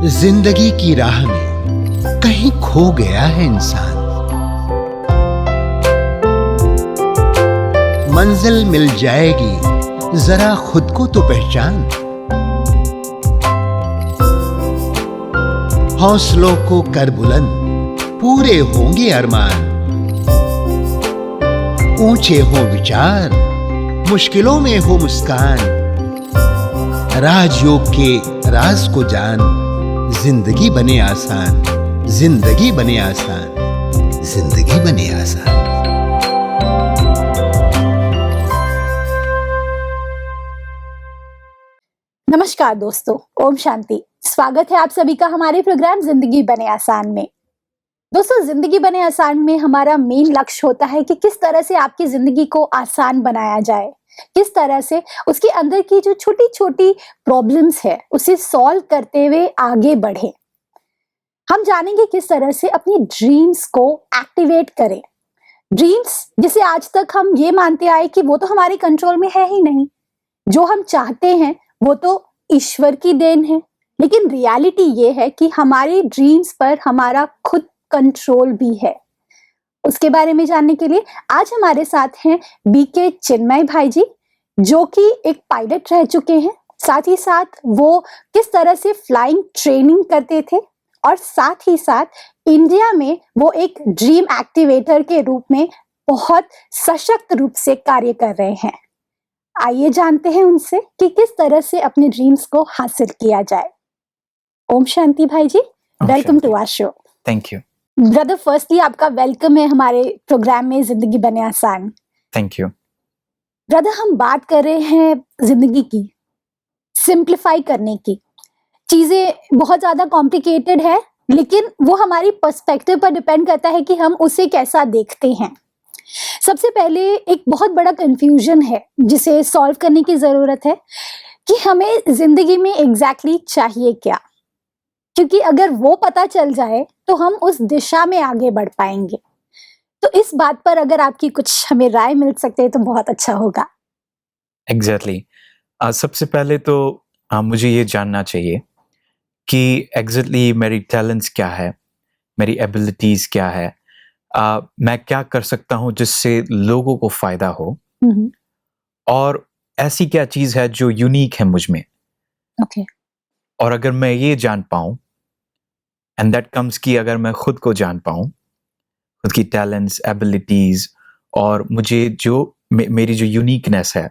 जिंदगी की राह में कहीं खो गया है इंसान। मंजिल मिल जाएगी, जरा खुद को तो पहचान। हौसलों को कर बुलंद, पूरे होंगे अरमान। ऊंचे हो विचार, मुश्किलों में हो मुस्कान। राजयोग के राज को जान, जिंदगी बने आसान, जिंदगी बने आसान, जिंदगी बने आसान। नमस्कार दोस्तों, ओम शांति। स्वागत है आप सभी का हमारे प्रोग्राम जिंदगी बने आसान में। दोस्तों, जिंदगी बने आसान में हमारा मेन लक्ष्य होता है कि किस तरह से आपकी जिंदगी को आसान बनाया जाए, किस तरह से उसके अंदर की जो छोटी छोटी प्रॉब्लम्स है उसे सॉल्व करते हुए आगे बढ़े। हम जानेंगे किस तरह से अपनी ड्रीम्स को एक्टिवेट करें। ड्रीम्स जिसे आज तक हम ये मानते आए कि वो तो हमारे कंट्रोल में है ही नहीं, जो हम चाहते हैं वो तो ईश्वर की देन है, लेकिन रियलिटी ये है कि हमारे ड्रीम्स पर हमारा खुद कंट्रोल भी है। उसके बारे में जानने के लिए आज हमारे साथ हैं बीके चिन्मय भाई जी, जो कि एक पायलट रह चुके हैं। साथ ही साथ वो किस तरह से फ्लाइंग ट्रेनिंग करते थे और साथ ही साथ इंडिया में वो एक ड्रीम एक्टिवेटर के रूप में बहुत सशक्त रूप से कार्य कर रहे हैं। आइए जानते हैं उनसे कि किस तरह से अपने ड्रीम्स को हासिल किया जाए। ओम शांति भाई जी, welcome to our show. Thank you brother, firstly आपका वेलकम है हमारे प्रोग्राम में जिंदगी बने आसान। Thank you. ब्रदर, हम बात कर रहे हैं जिंदगी की, सिंप्लीफाई करने की। चीजें बहुत ज्यादा कॉम्प्लिकेटेड है, लेकिन वो हमारी पर्सपेक्टिव पर डिपेंड करता है कि हम उसे कैसा देखते हैं। सबसे पहले एक बहुत बड़ा कंफ्यूजन है जिसे सॉल्व करने की जरूरत है कि हमें जिंदगी में एग्जैक्टली चाहिए क्या, क्योंकि अगर वो पता चल जाए तो हम उस दिशा में आगे बढ़ पाएंगे। तो इस बात पर अगर आपकी कुछ हमें राय मिल सकते हैं तो बहुत अच्छा होगा। एग्जैक्टली सबसे पहले तो मुझे ये जानना चाहिए कि एग्जैक्टली मेरी टैलेंट्स क्या है, मेरी एबिलिटीज क्या है, मैं क्या कर सकता हूँ जिससे लोगों को फायदा हो, और ऐसी क्या चीज है जो यूनिक है मुझ में। ओके। और अगर मैं ये जान पाऊं, एंड दैट कम्स कि अगर मैं खुद को जान पाऊं, खुद की टैलेंट्स, एबिलिटीज, और मुझे जो मेरी जो यूनिकनेस है,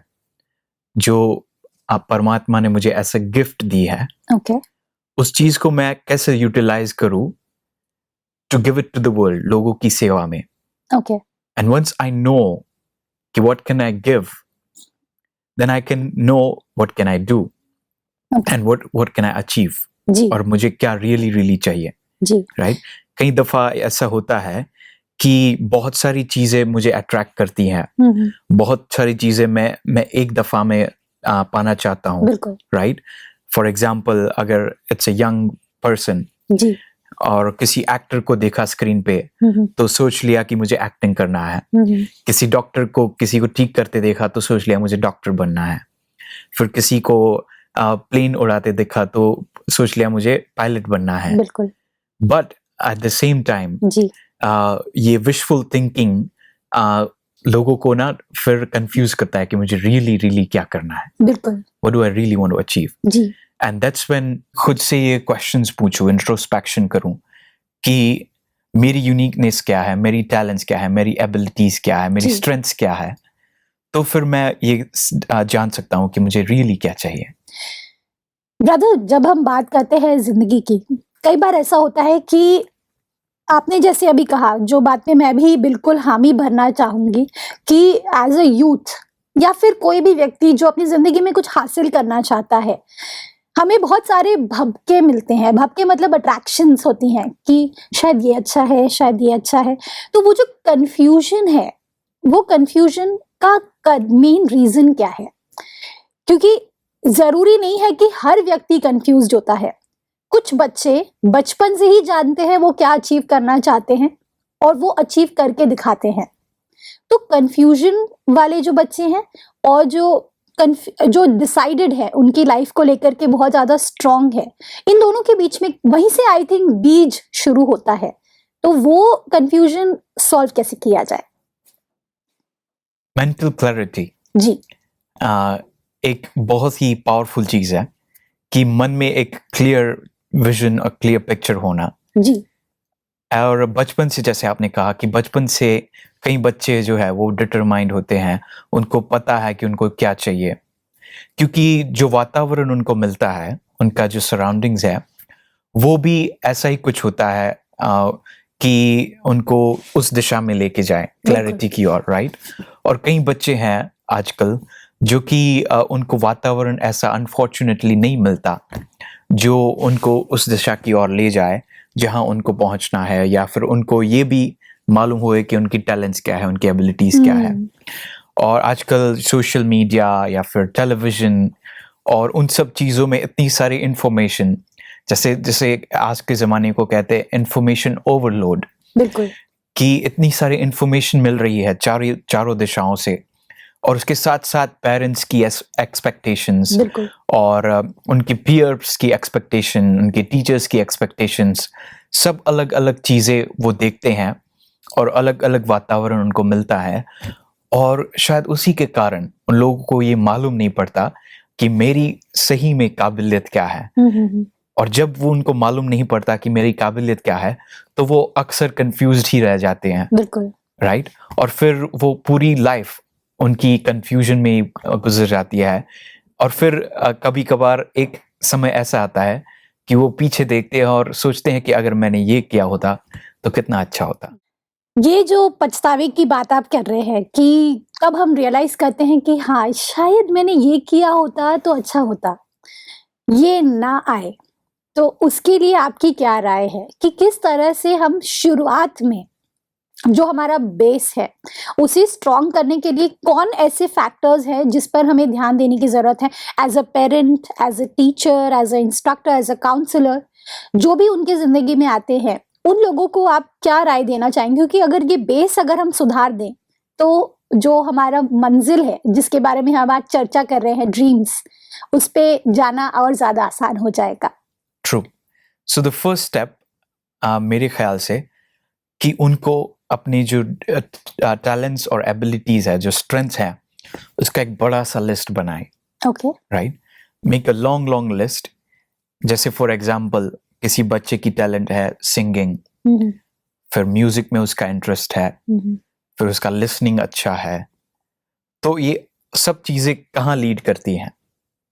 जो परमात्मा ने मुझे ऐसा गिफ्ट दी है, उस चीज को मैं कैसे यूटिलाइज करूं to give it to the world, लोगों की सेवा में। एंड वंस आई नो कि what can I give, then I can know what can I do and what can I achieve, और मुझे क्या रियली रियली चाहिए। राइट? कई दफा ऐसा होता है कि बहुत सारी चीजें मुझे अट्रैक्ट करती हैं, बहुत सारी चीजें मैं एक दफा में पाना चाहता हूँ। राइट? फॉर एग्जाम्पल, अगर इट्स अ यंग पर्सन और किसी एक्टर को देखा स्क्रीन पे तो सोच लिया कि मुझे एक्टिंग करना है। किसी डॉक्टर को किसी को ठीक करते देखा तो सोच लिया मुझे डॉक्टर बनना है। फिर किसी को प्लेन उड़ाते देखा तो सोच लिया मुझे पायलट बनना है। But at the same time ये विशफुल थिंकिंग लोगों को ना फिर कंफ्यूज करता है कि मुझे रियली रियली क्या करना है, what do I really want to achieve. And that's when खुद से ये क्वेश्चंस पूछूं, इंट्रोस्पेक्शन करूं कि मेरी यूनिकनेस क्या है, मेरी टैलेंट्स क्या है, मेरी एबिलिटीज क्या है, मेरी स्ट्रेंथ्स क्या है, तो फिर मैं ये जान सकता हूं कि मुझे रियली क्या चाहिए। ब्रदर, जब हम बात करते हैं जिंदगी की, कई बार ऐसा होता है कि आपने जैसे अभी कहा, जो बात में मैं भी बिल्कुल हामी भरना चाहूंगी कि एज अ यूथ या फिर कोई भी व्यक्ति जो अपनी जिंदगी में कुछ हासिल करना चाहता है, हमें बहुत सारे भपके मिलते हैं। भपके मतलब अट्रैक्शंस होती हैं कि शायद ये अच्छा है, शायद ये अच्छा है। तो वो जो कंफ्यूजन है, वो कंफ्यूजन का मेन रीजन क्या है? क्योंकि जरूरी नहीं है कि हर व्यक्ति कंफ्यूज्ड होता है। कुछ बच्चे बचपन से ही जानते हैं वो क्या अचीव करना चाहते हैं और वो अचीव करके दिखाते हैं। तो कंफ्यूजन वाले जो बच्चे हैं और जो जो डिसाइडेड है उनकी लाइफ को लेकर के बहुत ज्यादा स्ट्रांग है, इन दोनों के बीच में वहीं से आई थिंक बीज शुरू होता है। तो वो कंफ्यूजन सॉल्व कैसे किया जाए? मेंटल क्लैरिटी जी। एक बहुत ही पावरफुल चीज है कि मन में एक क्लियर विजन और क्लियर पिक्चर होना। जी। और बचपन से, जैसे आपने कहा कि बचपन से कई बच्चे जो है वो डिटरमाइंड होते हैं, उनको पता है कि उनको क्या चाहिए, क्योंकि जो वातावरण उनको मिलता है, उनका जो सराउंडिंग्स है, वो भी ऐसा ही कुछ होता है कि उनको उस दिशा में लेके जाए, क्लैरिटी की ओर, राइट। और कई बच्चे हैं आजकल जो कि उनको वातावरण ऐसा अनफॉर्चुनेटली नहीं मिलता जो उनको उस दिशा की ओर ले जाए जहां उनको पहुंचना है, या फिर उनको ये भी मालूम होए कि उनकी टैलेंट्स क्या है, उनकी एबिलिटीज क्या है। और आजकल सोशल मीडिया या फिर टेलीविजन और उन सब चीज़ों में इतनी सारी इंफॉर्मेशन, जैसे जैसे आज के ज़माने को कहते हैं इंफॉर्मेशन ओवरलोड, बिल्कुल, कि इतनी सारी इंफॉर्मेशन मिल रही है चारों दिशाओं से, और उसके साथ साथ पेरेंट्स की एक्सपेक्टेशंस और उनके पीयर्स की एक्सपेक्टेशन, उनके टीचर्स की एक्सपेक्टेशंस, सब अलग अलग चीज़ें वो देखते हैं और अलग अलग वातावरण उनको मिलता है। और शायद उसी के कारण उन लोगों को ये मालूम नहीं पड़ता कि मेरी सही में काबिलियत क्या है। और जब वो उनको मालूम नहीं पड़ता कि मेरी काबिलियत क्या है, तो वो अक्सर कंफ्यूज्ड ही रह जाते हैं, बिल्कुल, राइट। और फिर वो पूरी लाइफ उनकी कंफ्यूजन में ही गुजर जाती है। और फिर कभी कभार एक समय ऐसा आता है कि वो पीछे देखते हैं और सोचते हैं कि अगर मैंने ये किया होता तो कितना अच्छा होता। ये जो पछतावे की बात आप कर रहे हैं कि कब हम रियलाइज करते हैं कि हाँ शायद मैंने ये किया होता तो अच्छा होता, ये ना आए, तो उसके लिए आपकी क्या राय है कि किस तरह से हम शुरुआत में जो हमारा बेस है उसे स्ट्रॉन्ग करने के लिए कौन ऐसे फैक्टर्स हैं जिस पर हमें ध्यान देने की जरूरत है, as a parent, as a teacher, as a instructor, as a counsellor, जो भी उनकी जिंदगी में आते हैं, उन लोगों को आप क्या राय देना चाहेंगे? क्योंकि अगर ये बेस अगर हम सुधार दें तो जो हमारा मंजिल है जिसके बारे में हम आज चर्चा कर रहे हैं, ड्रीम्स, उस पे जाना और ज्यादा आसान हो जाएगा। True. So the first step मेरे ख्याल से कि उनको अपनी जो टैलेंट्स और एबिलिटीज है, जो स्ट्रेंथ्स है, उसका एक बड़ा सा लिस्ट बनाए। Okay, right. Make a long list. जैसे फॉर एग्जांपल किसी बच्चे की टैलेंट है सिंगिंग, फिर म्यूजिक में उसका इंटरेस्ट है, फिर उसका लिसनिंग अच्छा है, तो ये सब चीजें कहाँ लीड करती हैं?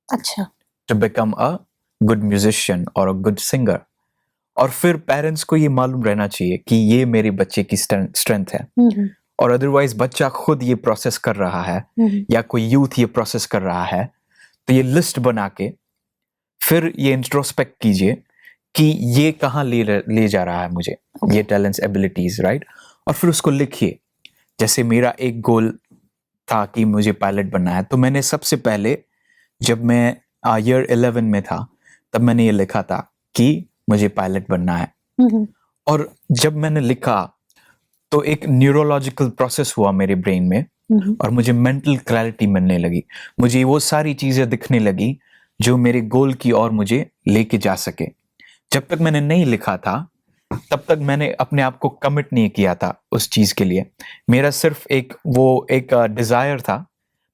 अच्छा, to become a good musician और अ गुड सिंगर। और फिर पेरेंट्स को ये मालूम रहना चाहिए कि ये मेरे बच्चे की स्ट्रेंथ है, और अदरवाइज बच्चा खुद ये प्रोसेस कर रहा है या कोई यूथ ये प्रोसेस कर रहा है, तो ये लिस्ट बना के फिर ये इंट्रोस्पेक्ट कीजिए कि ये कहाँ ले जा रहा है मुझे, ये टैलेंट्स, एबिलिटीज, राइट। और फिर उसको लिखिए। जैसे मेरा एक गोल था कि मुझे पायलट बनना है, तो मैंने सबसे पहले, जब मैं ईयर 11 में था, तब मैंने ये लिखा था कि मुझे पायलट बनना है। और जब मैंने लिखा तो एक न्यूरोलॉजिकल प्रोसेस हुआ मेरे ब्रेन में, और मुझे मेंटल क्लैरिटी मिलने लगी। मुझे वो सारी चीजें दिखने लगी जो मेरे गोल की ओर मुझे लेके जा सके। जब तक मैंने नहीं लिखा था तब तक मैंने अपने आप को कमिट नहीं किया था उस चीज के लिए। मेरा सिर्फ एक डिजायर था,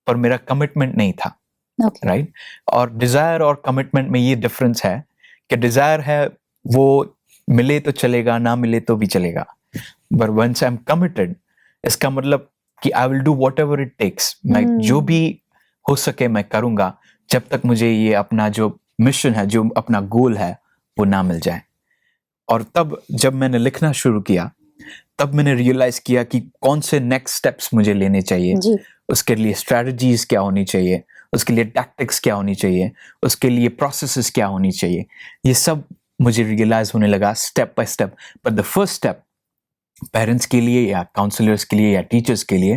पर मेरा कमिटमेंट नहीं था, राइट। और डिजायर और कमिटमेंट में ये डिफरेंस है कि डिजायर है वो मिले तो चलेगा, ना मिले तो भी चलेगा, but once I am committed, इसका मतलब कि I will do whatever it takes. मैं जो भी हो सके मैं करूंगा, जब तक मुझे ये अपना जो मिशन है, जो अपना गोल है, वो ना मिल जाए। और तब जब मैंने लिखना शुरू किया, तब मैंने रियलाइज किया कि कौन से नेक्स्ट स्टेप्स मुझे लेने चाहिए, उसके लिए स्ट्रेटजीज क्या होनी चाहिए, उसके लिए टैक्टिक्स क्या होनी चाहिए, उसके लिए प्रोसेसेस क्या होनी चाहिए। ये सब मुझे रियलाइज होने लगा step by step. But the first step parents के लिए या काउंसलर्स के लिए या टीचर्स के लिए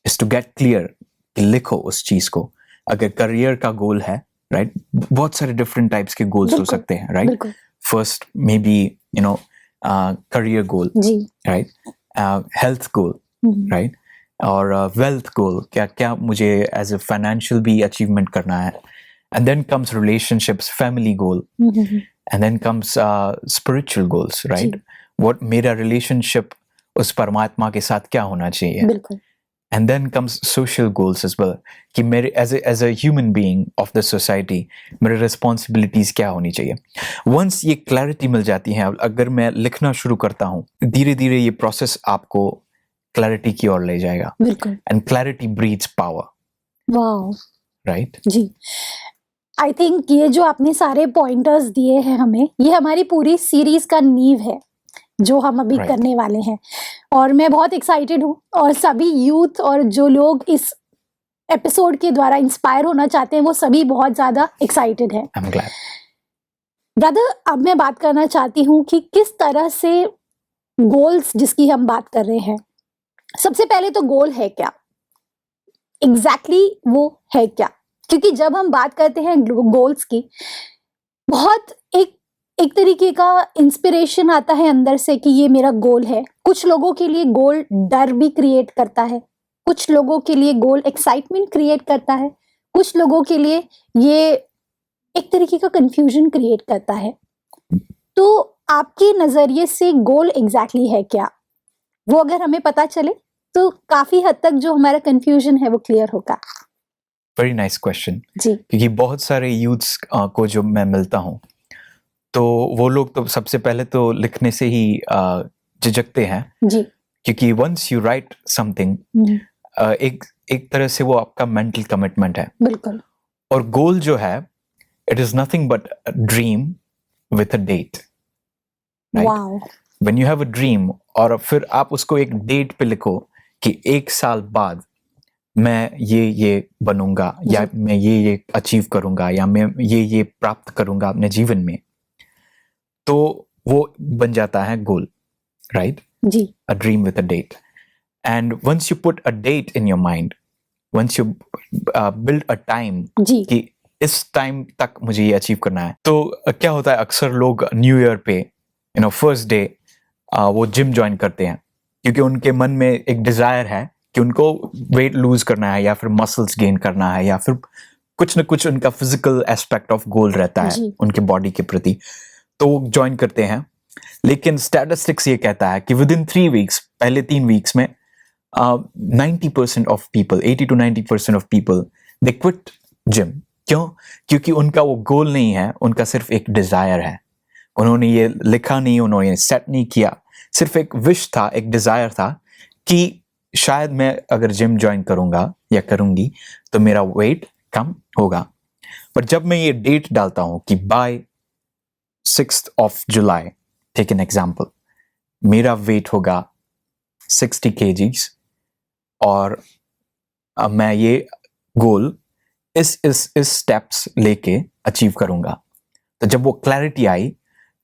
इज टू गेट क्लियर कि लिखो उस चीज को। अगर करियर का गोल है, राइट, बहुत सारे डिफरेंट टाइप्स के गोल्स हो सकते हैं, right. First maybe career goal, right, health goal, right, और वेल्थ गोल, क्या क्या मुझे एज ए फाइनेंशियल भी अचीवमेंट करना है. And then comes relationships, family goal, and then comes spiritual goals, right. What मेरा रिलेशनशिप उस परमात्मा के साथ क्या होना चाहिए. बिल्कुल. And then comes social goals as well, कि मेरे as a human being of the society मेरे responsibilities क्या होनी चाहिए. Once ये clarity मिल जाती है, अगर मैं लिखना शुरू करता हूँ, धीरे धीरे ये process आपको clarity की ओर ले जाएगा. बिल्कुल. And clarity breeds power. Wow. Right? जी. आई थिंक ये जो आपने सारे पॉइंटर्स दिए हैं हमें, ये हमारी पूरी सीरीज का नींव है जो हम अभी Right. करने वाले हैं. और मैं बहुत एक्साइटेड हूँ, और सभी यूथ और जो लोग इस एपिसोड के द्वारा इंस्पायर होना चाहते हैं वो सभी बहुत ज़्यादा एक्साइटेड हैं. I'm glad. ब्रदर, अब मैं बात करना चाहती हूँ कि किस तरह से गोल्स जिसकी हम बात कर रहे हैं, सबसे पहले तो गोल है क्या, एग्जैक्टली वो है क्या. क्योंकि जब हम बात करते हैं गोल्स की, बहुत एक तरीके का इंस्पिरेशन आता है अंदर से कि ये मेरा गोल है. कुछ लोगों के लिए गोल डर भी क्रिएट करता है, कुछ लोगों के लिए गोल एक्साइटमेंट क्रिएट करता है, कुछ लोगों के लिए ये एक तरीके का कंफ्यूजन क्रिएट करता है. तो आपके नजरिए से गोल एग्जैक्टली है क्या, वो अगर हमें पता चले तो काफी हद तक जो हमारा कंफ्यूजन है वो क्लियर होगा. Very nice question. जी. क्योंकि बहुत सारे यूथ्स को जो मैं मिलता हूँ, तो वो लोग तो सबसे पहले तो लिखने से ही झिझकते हैं. जी. क्योंकि वंस यू राइट समथिंग, एक तरह से वो आपका मेंटल कमिटमेंट है. बिल्कुल. और गोल जो है, it is nothing but a dream with a date. Wow. When you have a dream, और फिर आप उसको एक डेट पे लिखो कि 1 साल बाद मैं ये बनूंगा, या मैं ये अचीव करूंगा, या मैं ये प्राप्त करूंगा अपने जीवन में, तो वो बन जाता है गोल, राइट. जी. A dream with a date. And once you put a date in your mind, once you build a time, जी. कि इस टाइम तक मुझे ये अचीव करना है, तो क्या होता है, अक्सर लोग न्यू ईयर पे फर्स्ट डे वो जिम ज्वाइन करते हैं, क्योंकि उनके मन में एक डिजायर है कि उनको वेट लूज करना है, या फिर मसल्स गेन करना है, या फिर कुछ ना कुछ उनका फिजिकल एस्पेक्ट ऑफ गोल रहता है जी. उनके बॉडी के प्रति, तो वो ज्वाइन करते हैं. लेकिन स्टैटिस्टिक्स ये कहता है कि विद इन 3 वीक्स, पहले 3 वीक्स में 90% of people, 80 to 90% of people, they quit gym. क्यों? क्योंकि उनका वो गोल नहीं है, उनका सिर्फ एक डिजायर है. उन्होंने ये लिखा नहीं, उन्होंने सेट नहीं किया, सिर्फ एक विश था, एक डिजायर था कि शायद मैं अगर जिम ज्वाइन करूंगा या करूंगी तो मेरा वेट कम होगा. पर जब मैं ये डेट डालता हूं कि by 6th of July, take an example, मेरा वेट होगा 60 kgs, और मैं ये गोल इस स्टेप्स लेके अचीव करूंगा. तो जब वो क्लैरिटी आई,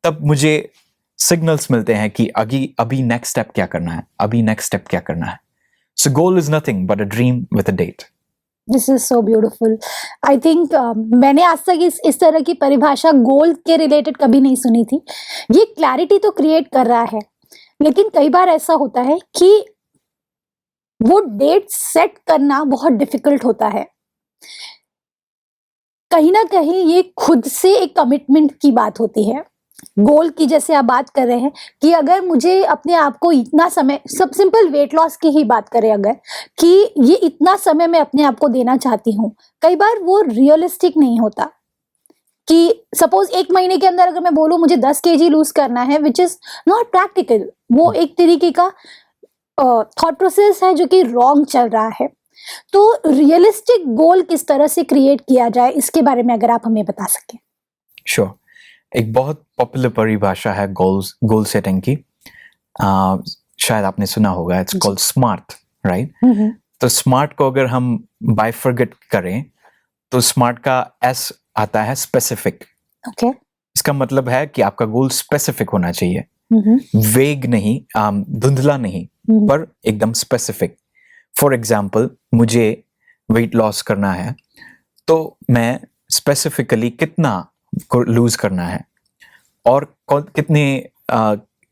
तब मुझे सिग्नल्स मिलते हैं कि अभी नेक्स्ट स्टेप क्या करना है, अभी नेक्स्ट स्टेप क्या करना है. So goal is nothing but a dream with a date. This is so beautiful. I think मैंने आज तक इस तरह की परिभाषा गोल के रिलेटेड कभी नहीं सुनी थी. ये क्लैरिटी तो क्रिएट कर रहा है, लेकिन कई बार ऐसा होता है कि वो डेट सेट करना बहुत डिफिकल्ट होता है. कहीं ना कहीं ये खुद से एक कमिटमेंट की बात होती है. गोल की जैसे आप बात कर रहे हैं कि अगर मुझे अपने आप को इतना समय, सब सिंपल वेट लॉस की ही बात करें अगर, कि ये इतना समय मैं अपने आप को देना चाहती हूँ, कई बार वो रियलिस्टिक नहीं होता. कि सपोज 1 महीने के अंदर अगर मैं बोलूँ मुझे 10 kg लूज करना है, विच इज नॉट प्रैक्टिकल. वो एक तरीके का थॉट प्रोसेस है जो कि रॉन्ग चल रहा है. तो रियलिस्टिक गोल किस तरह से क्रिएट किया जाए, इसके बारे में अगर आप हमें बता सकें. श्योर. एक बहुत पॉपुलर परिभाषा है गोल सेटिंग की, शायद आपने सुना होगा, इट्स कॉल्ड स्मार्ट, राइट. तो स्मार्ट को अगर हम बाइफर्गेट करें तो स्मार्ट का एस आता है स्पेसिफिक. ओके. इसका मतलब है कि आपका गोल स्पेसिफिक होना चाहिए, वेग नहीं, धुंधला नहीं, पर एकदम स्पेसिफिक. फॉर एग्जाम्पल, मुझे वेट लॉस करना है, तो मैं स्पेसिफिकली कितना को लूज करना है, और कितने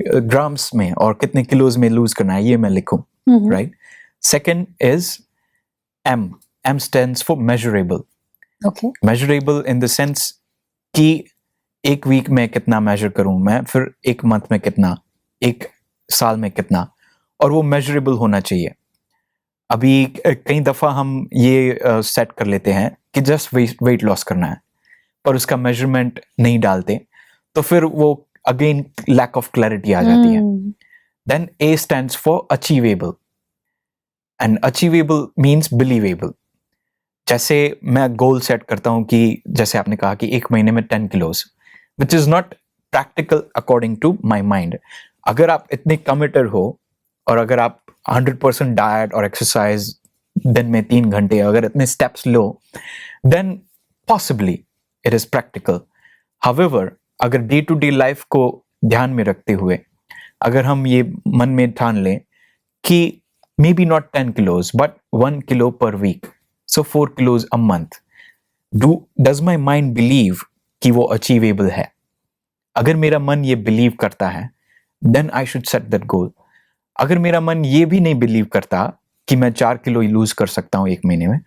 ग्राम्स में और कितने किलोज में लूज करना है, ये मैं लिखूं, right. Second is M. M stands for measurable. Okay Measurable in the sense कि एक वीक में कितना मेजर करूं मैं, फिर एक मंथ में कितना, एक साल में कितना, और वो मेजरेबल होना चाहिए. अभी कई दफ़ा हम ये सेट कर लेते हैं कि जस्ट वेट लॉस करना है, पर उसका मेजरमेंट नहीं डालते, तो फिर वो अगेन लैक ऑफ क्लैरिटी आ जाती है. Then A stands for achievable, and achievable means believable. जैसे मैं गोल सेट करता हूँ कि जैसे आपने कहा कि एक महीने में 10 kilos, which is not practical according to my mind. अगर आप इतने कमिटेड हो और अगर आप 100% डाइट और एक्सरसाइज दिन में 3 घंटे अगर इतने स्टेप्स लो, then possibly it is practical. However अगर डे टू डे लाइफ को ध्यान में रखते हुए अगर हम ये मन में ठान लें कि may be not 10 kilos but 1 kilo per week, so 4 kilos a month, does my mind believe कि वो achievable है? अगर मेरा मन ये बिलीव करता है then I should set that goal. अगर मेरा मन ये भी नहीं बिलीव करता कि मैं 4 किलो लूज कर सकता हूँ एक महीने में,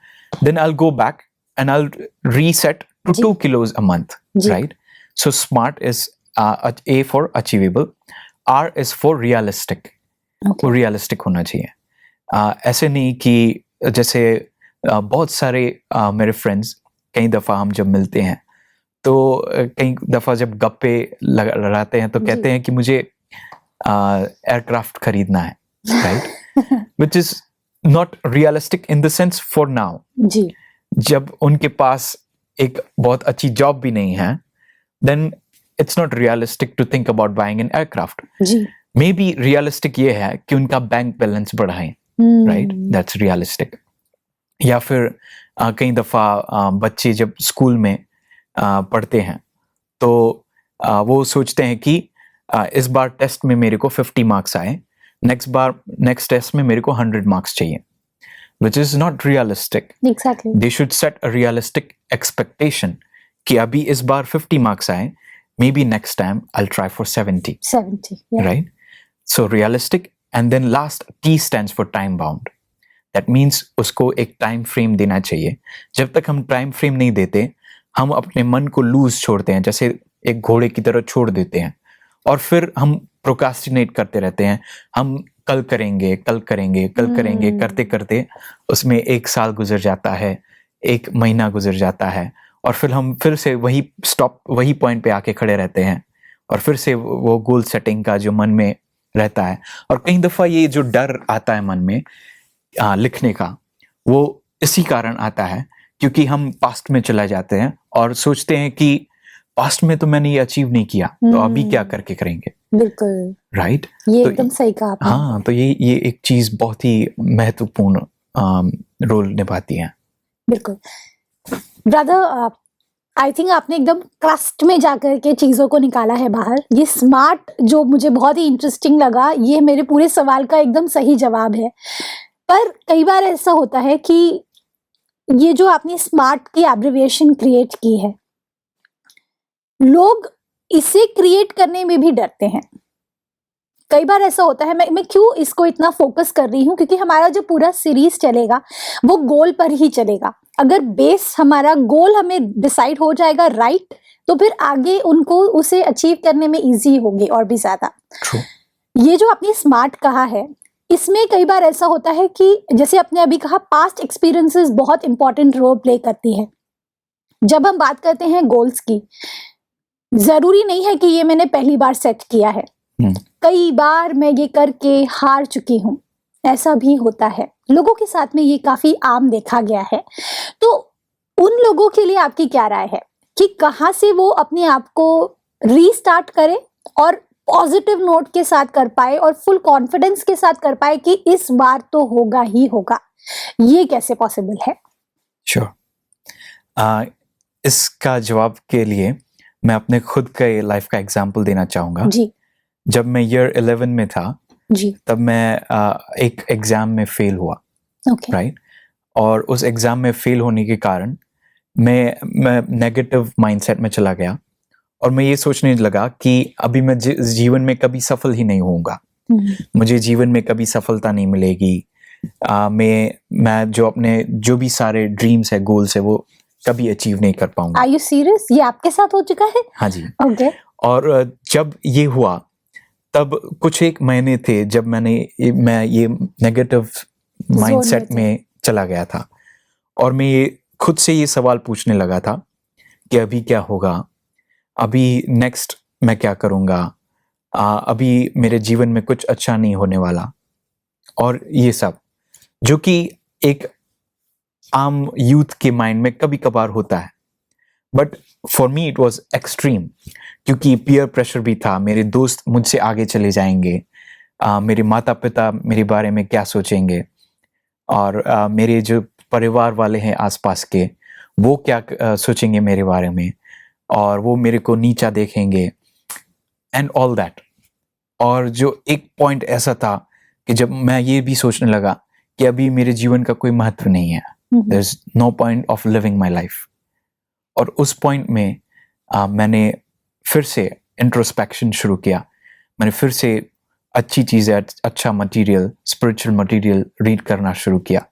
then I'll go back and I'll reset to 2 kilos a month, right? So SMART is A for achievable, R is for realistic. वो रियलिस्टिक होना चाहिए. ऐसे नहीं कि जैसे बहुत सारे मेरे फ्रेंड्स कई दफ़ा हम जब मिलते हैं तो कई दफ़ा जब गप्पे लगाते हैं तो कहते हैं कि मुझे एयरक्राफ्ट खरीदना है, right? Which is not realistic in the sense for now. जी. जब उनके पास एक बहुत अच्छी जॉब भी नहीं है, then it's not realistic to think about buying an aircraft. जी. मे बी रियलिस्टिक ये है कि उनका बैंक बैलेंस बढ़ाएं, राइट? That's realistic. या फिर कई दफ़ा बच्चे जब स्कूल में पढ़ते हैं तो वो सोचते हैं कि इस बार टेस्ट में मेरे को 50 मार्क्स आए, नेक्स्ट टेस्ट में मेरे को 100 मार्क्स चाहिए, which is not realistic. Exactly. They should set a realistic expectation कि अभी इस बार 50 मार्क्स आए, may be next time I try for 70. 70. Yeah. Right? So realistic, and then last T stands for time bound. That means उसको एक time frame देना चाहिए. जब तक हम टाइम फ्रेम नहीं देते, हम अपने मन को लूज छोड़ते हैं, जैसे एक घोड़े की तरह छोड़ देते हैं, और फिर हम प्रोकास्टिनेट करते रहते हैं. हम कल करेंगे करते करते उसमें 1 साल गुजर जाता है, 1 महीना गुजर जाता है, और फिर हम फिर से वही पॉइंट पे आके खड़े रहते हैं, और फिर से वो गोल सेटिंग का जो मन में रहता है. और कई दफ़ा ये जो डर आता है मन में लिखने का, वो इसी कारण आता है क्योंकि हम पास्ट में चला जाते हैं और सोचते हैं कि पास्ट में तो मैंने ये अचीव नहीं किया, तो अभी क्या करके करेंगे. बिल्कुल, राइट? ये तो एकदम सही कहा आपने. हाँ, तो ये एक चीज बहुत ही महत्वपूर्ण रोल निभाती है. बिल्कुल. ब्रदर, आई थिंक आपने एकदम क्रस्ट में जाकर के चीज़ों को निकाला है बाहर. ये स्मार्ट जो मुझे बहुत ही इंटरेस्टिंग लगा, ये मेरे पूरे सवाल का एकदम सही जवाब है. पर कई बार ऐसा होता है कि ये जो आपने स्मार्ट की एब्रिविएशन क्रिएट की है, लोग इसे क्रिएट करने में भी डरते हैं. कई बार ऐसा होता है, मैं क्यों इसको इतना फोकस कर रही हूँ, क्योंकि हमारा जो पूरा सीरीज चलेगा वो गोल पर ही चलेगा. अगर बेस हमारा गोल हमें डिसाइड हो जाएगा राइट, तो फिर आगे उनको उसे अचीव करने में इजी होगी और भी ज्यादा. ये जो आपने स्मार्ट कहा है, इसमें कई बार ऐसा होता है कि जैसे आपने अभी कहा, पास्ट एक्सपीरियंसेस बहुत इंपॉर्टेंट रोल प्ले करती है. जब हम बात करते हैं गोल्स की, जरूरी नहीं है कि ये मैंने पहली बार सेट किया है. कई बार मैं ये करके हार चुकी हूँ, ऐसा भी होता है. लोगों के साथ में ये काफी आम देखा गया है. तो उन लोगों के लिए आपकी क्या राय है कि कहाँ से वो अपने आप को रीस्टार्ट करें और पॉजिटिव नोट के साथ कर पाए और फुल कॉन्फिडेंस के साथ कर पाए कि इस बार तो होगा ही होगा? ये कैसे पॉसिबल है? श्योर. इसका जवाब के लिए मैं अपने खुद के लाइफ का एग्जाम्पल देना चाहूँगा. जी. जब मैं ईयर 11 में था जी. तब मैं एक एग्ज़ाम में फेल हुआ. ओके. राइट? और उस एग्ज़ाम में फेल होने के कारण मैं नेगेटिव माइंडसेट में चला गया और मैं ये सोचने लगा कि अभी मैं जीवन में कभी सफल ही नहीं होऊंगा, मुझे जीवन में कभी सफलता नहीं मिलेगी, मैं जो अपने जो भी सारे ड्रीम्स है, गोल्स है, वो कभी अचीव नहीं कर पाऊंगा। Are you serious? ये आपके साथ हो चुका है? हाँ जी। ओके। और जब ये हुआ तब कुछ एक महीने थे जब मैं ये नेगेटिव माइंडसेट में चला गया था, और मैं ये खुद से ये सवाल पूछने लगा था कि अभी क्या होगा, अभी नेक्स्ट मैं क्या करूँगा, अभी मेरे जीवन में कुछ अच्छा नहीं होने वाला, और ये सब जो कि एक आम यूथ के माइंड में कभी कभार होता है। But for me it was extreme, क्योंकि पीयर प्रेशर भी था, मेरे दोस्त मुझसे आगे चले जाएंगे, मेरे माता पिता मेरे बारे में क्या सोचेंगे, और मेरे जो परिवार वाले हैं आसपास के वो क्या सोचेंगे मेरे बारे में, और वो मेरे को नीचा देखेंगे एंड ऑल दैट। और जो एक पॉइंट ऐसा था कि जब मैं ये भी सोचने लगा कि अभी मेरे जीवन का कोई महत्व नहीं है, there is no point of living my life. और उस पॉइंट में मैंने फिर से इंट्रोस्पेक्शन शुरू किया, मैंने फिर से अच्छी चीज़ें, अच्छा मटेरियल, स्पिरिचुअल मटेरियल रीड करना शुरू किया,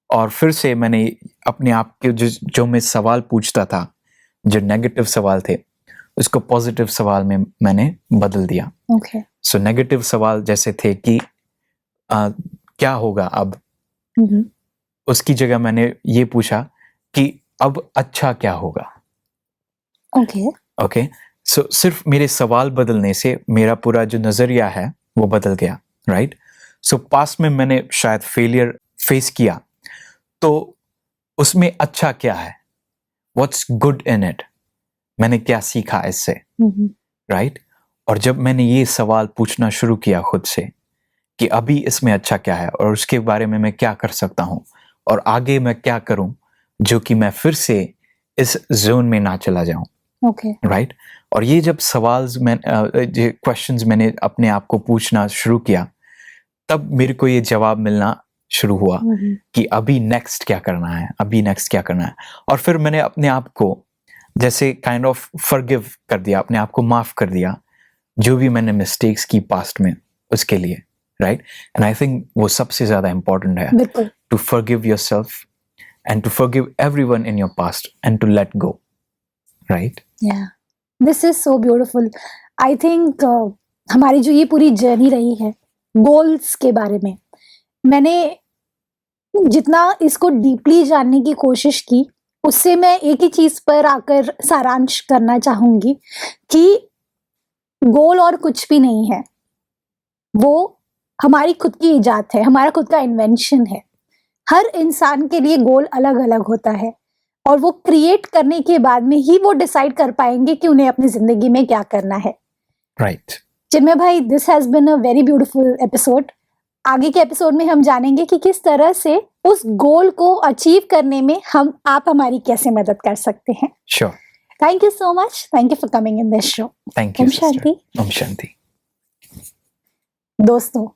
और फिर से मैंने अपने आप के जो मैं सवाल पूछता था, जो नेगेटिव सवाल थे, उसको पॉजिटिव सवाल में मैंने बदल दिया। ओके। सो नेगेटिव सवाल जैसे थे कि क्या होगा अब, उसकी जगह मैंने ये पूछा कि अब अच्छा क्या होगा। ओके। सो सिर्फ मेरे सवाल बदलने से मेरा पूरा जो नजरिया है वो बदल गया, राइट। सो पास्ट में मैंने शायद फेलियर फेस किया, तो उसमें अच्छा क्या है, व्हाट्स गुड इन इट, मैंने क्या सीखा इससे, राइट। और जब मैंने ये सवाल पूछना शुरू किया खुद से कि अभी इसमें अच्छा क्या है, और उसके बारे में मैं क्या कर सकता हूँ, और आगे मैं क्या करूं जो कि मैं फिर से इस जोन में ना चला जाऊं, ओके, राइट। और ये जब क्वेश्चंस मैंने अपने आप को पूछना शुरू किया, तब मेरे को ये जवाब मिलना शुरू हुआ कि अभी नेक्स्ट क्या करना है, अभी नेक्स्ट क्या करना है। और फिर मैंने अपने आप को जैसे काइंड ऑफ फॉरगिव कर दिया, अपने आप को माफ कर दिया जो भी मैंने मिस्टेक्स की पास्ट में, उसके लिए, राइट। एंड आई थिंक वो सबसे ज्यादा इंपॉर्टेंट है, to forgive yourself and to forgive everyone in your past and to let go, right? Yeah, this is so beautiful. I think हमारी जो ये पूरी जर्नी रही है गोल्स के बारे में, मैंने जितना इसको डीपली जानने की कोशिश की, उससे मैं एक ही चीज पर आकर सारांश करना चाहूंगी कि गोल और कुछ भी नहीं है, वो हमारी खुद की इजाद है, हमारा खुद का इन्वेंशन है। हर इंसान के लिए गोल अलग अलग होता है, और वो क्रिएट करने के बाद में ही वो डिसाइड कर पाएंगे कि उन्हें अपनी जिंदगी में क्या करना है, राइट। चिन्मय भाई, this has been a very beautiful episode. आगे के एपिसोड में हम जानेंगे कि किस तरह से उस गोल को अचीव करने में आप हमारी कैसे मदद कर सकते हैं। Sure. Thank you so much, thank you for coming in this show. Thank you. Om Shanti. Om Shanti. दोस्तों,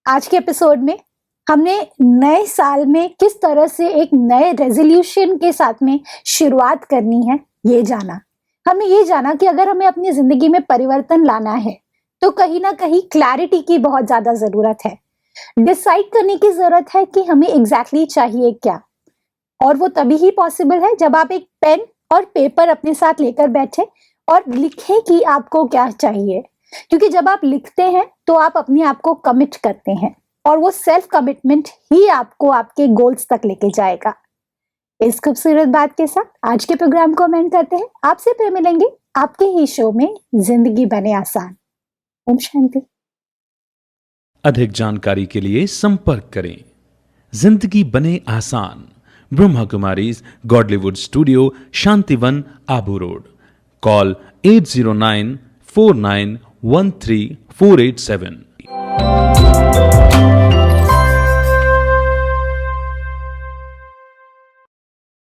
आज के एपिसोड में हमने नए साल में किस तरह से एक नए रेजोल्यूशन के साथ में शुरुआत करनी है ये जाना। हमने ये जाना कि अगर हमें अपनी जिंदगी में परिवर्तन लाना है तो कहीं ना कहीं क्लैरिटी की बहुत ज्यादा जरूरत है, डिसाइड करने की जरूरत है कि हमें एग्जैक्टली चाहिए क्या। और वो तभी ही पॉसिबल है जब आप एक पेन और पेपर अपने साथ लेकर बैठे और लिखें कि आपको क्या चाहिए, क्योंकि जब आप लिखते हैं तो आप अपने आप को कमिट करते हैं, और वो सेल्फ कमिटमेंट ही आपको आपके गोल्स तक लेके जाएगा। इस खूबसूरत बात के साथ आज के प्रोग्राम को एंड करते हैं। आपसे फिर मिलेंगे आपके ही शो में जिंदगी बने आसान। ओम शांति। अधिक जानकारी के लिए संपर्क करें जिंदगी बने आसान, Brahma Kumaris Godlywood studio, Shantivan, Abu road. Call 80949134887।